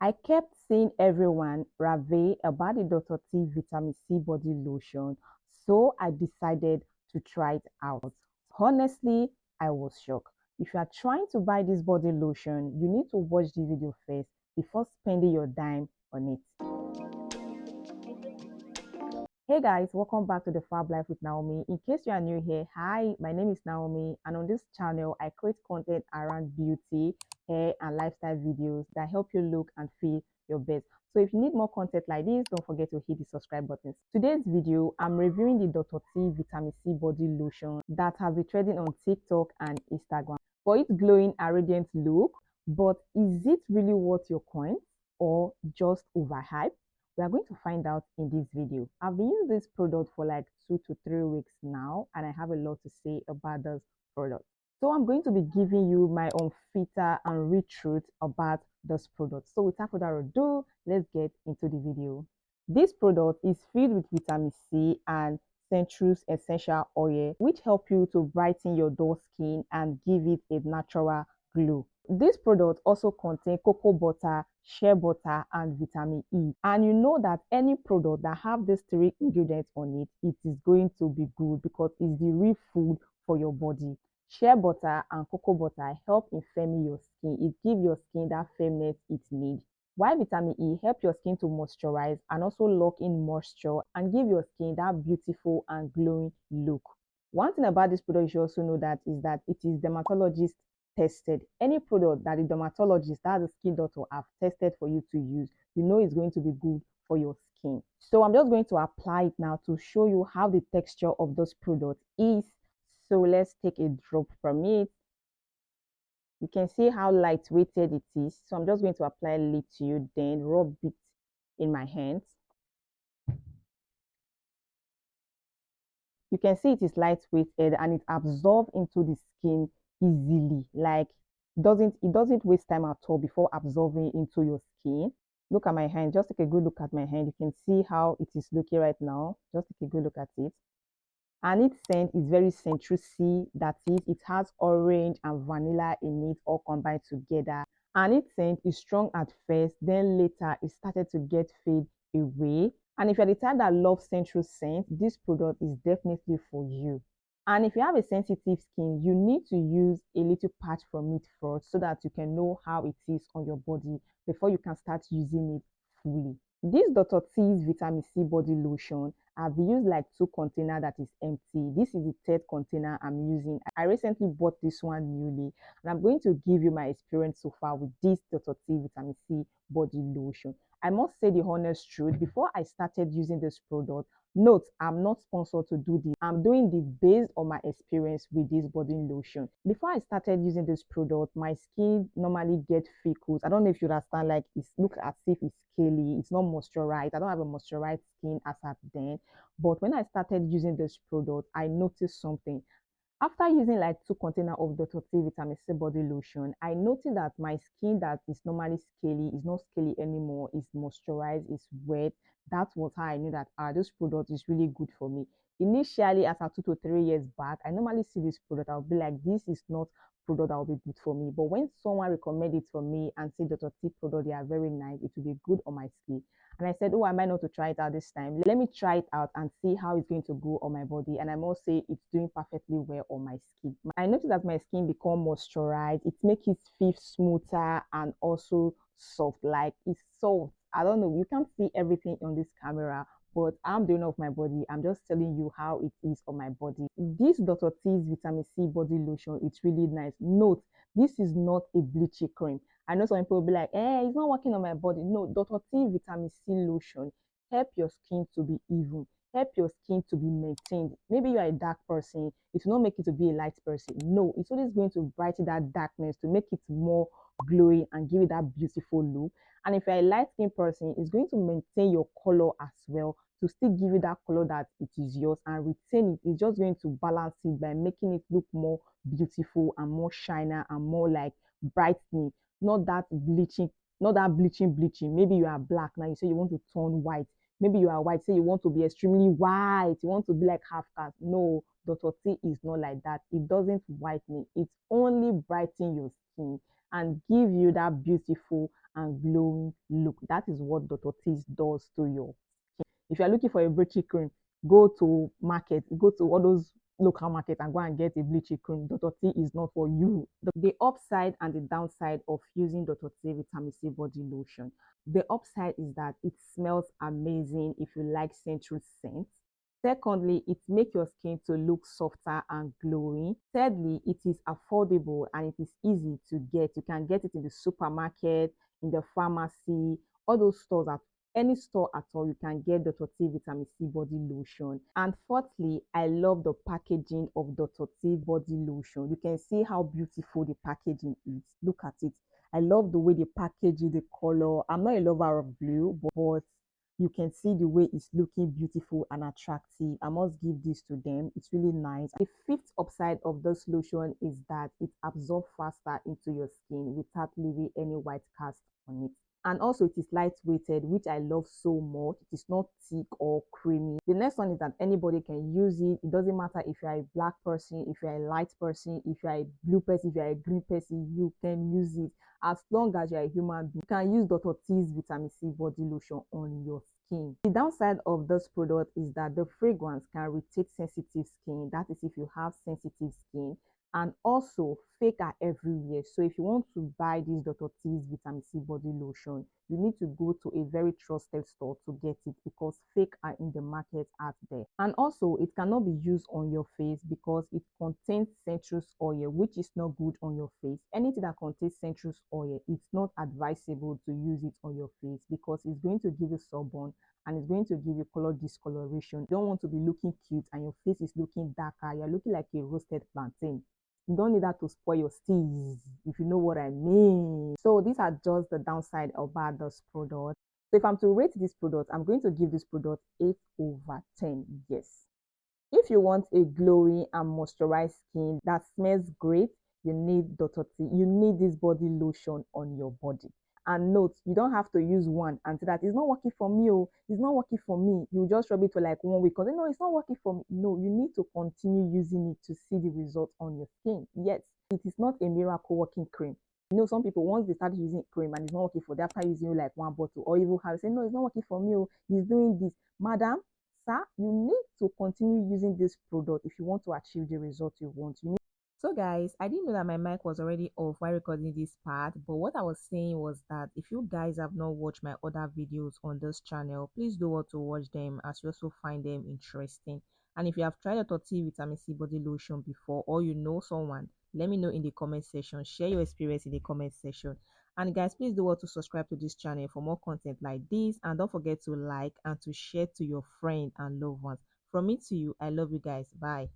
I kept seeing everyone rave about the Dr. T vitamin C body lotion, so I decided to try it out. Honestly, I was shocked. If you are trying to buy this body lotion, you need to watch this video first before spending your dime on it. Hey guys, welcome back to the Fab Life with Naomi. In case you are new here, hi, my name is Naomi, and on this channel, I create content around beauty, hair, and lifestyle videos that help you look and feel your best. So if you need more content like this, don't forget to hit the subscribe button. Today's video, I'm reviewing the Dr. T vitamin C body lotion that has been trending on TikTok and Instagram. For its glowing and radiant look, but is it really worth your coins or just overhyped? We are going to find out in this video. I've been using this product for like 2 to 3 weeks now, and I have a lot to say about this product. So I'm going to be giving you my own filter and real truth about this product. So without further ado, let's get into the video. This product is filled with vitamin C and citrus essential oil, which help you to brighten your dull skin and give it a natural glow. This product also contains cocoa butter, shea butter, and vitamin E. And you know that any product that have these three ingredients on it, it is going to be good because it's the real food for your body. Shea butter and cocoa butter help in firming your skin. It gives your skin that firmness it needs. While vitamin E help your skin to moisturize and also lock in moisture and give your skin that beautiful and glowing look. One thing about this product you should also know that is that it is dermatologist tested. Any product that the dermatologist, that the skin doctor have tested for you to use, you know it's going to be good for your skin. So I'm just going to apply it now to show you how the texture of this product is. So let's take a drop from it. You can see how lightweighted it is. So I'm just going to apply a little to you, then rub it in my hands. You can see it is lightweighted and it absorbs into the skin easily. Like it doesn't waste time at all before absorbing into your skin. Look at my hand. Just take a good look at my hand. You can see how it is looking right now. Just take a good look at it. And its scent is very citrusy. That is, it has orange and vanilla in it all combined together. And its scent is strong at first, then later it started to get fade away. And if you're the type that loves citrus scent, this product is definitely for you. And if you have a sensitive skin, you need to use a little patch from it first so that you can know how it is on your body before you can start using it fully. This Dr. Teal's vitamin C body lotion, I've used like 2 containers that is empty. This is the 3rd container I'm using. I recently bought this one newly, and I'm going to give you my experience so far with this Dr. T vitamin C body lotion. I must say the honest truth, before I started using this product, note, I'm not sponsored to do this. I'm doing this based on my experience with this body lotion. Before I started using this product, my skin normally get freckles. I don't know if you understand, like it looks as if it's scaly, it's not moisturized. I don't have a moisturized skin as at then. But when I started using this product, I noticed something. After using like 2 containers of Dr. T vitamin C body lotion, I noticed that my skin that is normally scaly is not scaly anymore. It's moisturized, it's wet. That was how I knew that this product is really good for me. Initially, as at 2 to 3 years back, I normally see this product, I'll be like, this is not product that will be good for me. But when someone recommended it for me and say Dr. T product, they are very nice, it will be good on my skin. And I said, oh, I might not to try it out this time. Let me try it out and see how it's going to go on my body. And I must say it's doing perfectly well on my skin. I noticed that my skin become moisturized. It makes it feel smoother and also soft. Like it's soft. I don't know. You can't see everything on this camera, but I'm doing off my body. I'm just telling you how it is on my body. This Dr. T's vitamin C body lotion, it's really nice. Note, this is not a bleaching cream. I know some people will be like, it's not working on my body. No, Dr. T vitamin C lotion help your skin to be even, help your skin to be maintained. Maybe you're a dark person, it will not make you to be a light person. No, it's always going to brighten that darkness to make it more glowing and give it that beautiful look. And if you're a light skin person, it's going to maintain your color as well, to still give you that color that it is yours and retain it. It's just going to balance it by making it look more beautiful and more shiner and more like brightening. Not that bleaching, bleaching. Maybe you are black now, you say you want to turn white. Maybe you are white, say you want to be extremely white, you want to be like half caste. No, Dr. T is not like that. It doesn't whiten, it only brighten your skin and give you that beautiful and glowing look. That is what Dr. Teals does to your skin. If you are looking for a bleaching cream, go to market, go to all those local markets and go and get a bleaching cream. Dr. T is not for you. The upside and the downside of using Dr. T vitamin C body lotion. The upside is that it smells amazing if you like central scents. Secondly, it makes your skin to look softer and glowing. Thirdly, it is affordable and it is easy to get. You can get it in the supermarket, in the pharmacy, all those stores at any store at all. You can get Dr. T vitamin C body lotion. And fourthly, I love the packaging of Dr. T body lotion. You can see how beautiful the packaging is. Look at it. I love the way they package it, the color. I'm not a lover of blue, but you can see the way it's looking beautiful and attractive. I must give this to them. It's really nice. The fifth upside of this lotion is that it absorbs faster into your skin without leaving any white cast on it. And also it is lightweighted, which I love so much. It is not thick or creamy. The next one is that anybody can use it. It doesn't matter if you're a black person, if you're a light person, if you're a blue person, if you're a green person, you can use it. As long as you're a human being, you can use Dr. T's vitamin C body lotion on your skin. The downside of this product is that the fragrance can irritate sensitive skin. That is if you have sensitive skin. And also fake are everywhere. So if you want to buy this Dr. Teals vitamin C body lotion, you need to go to a very trusted store to get it because fake are in the market out there. And also it cannot be used on your face because it contains citrus oil, which is not good on your face. Anything that contains citrus oil, it's not advisable to use it on your face because it's going to give you sunburn and it's going to give you color discoloration. You don't want to be looking cute and your face is looking darker. You're looking like a roasted plantain. You don't need that to spoil your steez, if you know what I mean. So these are just the downside about this product. So if I'm to rate this product, I'm going to give this product 8/10. Yes. If you want a glowing and moisturized skin that smells great, you need Dr. T. You need this body lotion on your body. And note, you don't have to use one and say that it's not working for me. Oh, it's not working for me. You just rub it for like 1 week because no, it's not working for me. No, you need to continue using it to see the result on your skin. Yes, it is not a miracle working cream. You know, some people, once they start using cream and it's not working for them, after using like 1 bottle or even have say, no, it's not working for me. Oh, he's doing this. Madam, sir, you need to continue using this product if you want to achieve the result you want. So guys, I didn't know that my mic was already off while recording this part, but what I was saying was that if you guys have not watched my other videos on this channel, please do want to watch them as you also find them interesting. And if you have tried Dr. T vitamin C body lotion before or you know someone, let me know in the comment section. Share your experience in the comment section. And guys, please do want to subscribe to this channel for more content like this, and don't forget to like and to share to your friends and loved ones. From me to you, I love you guys. Bye.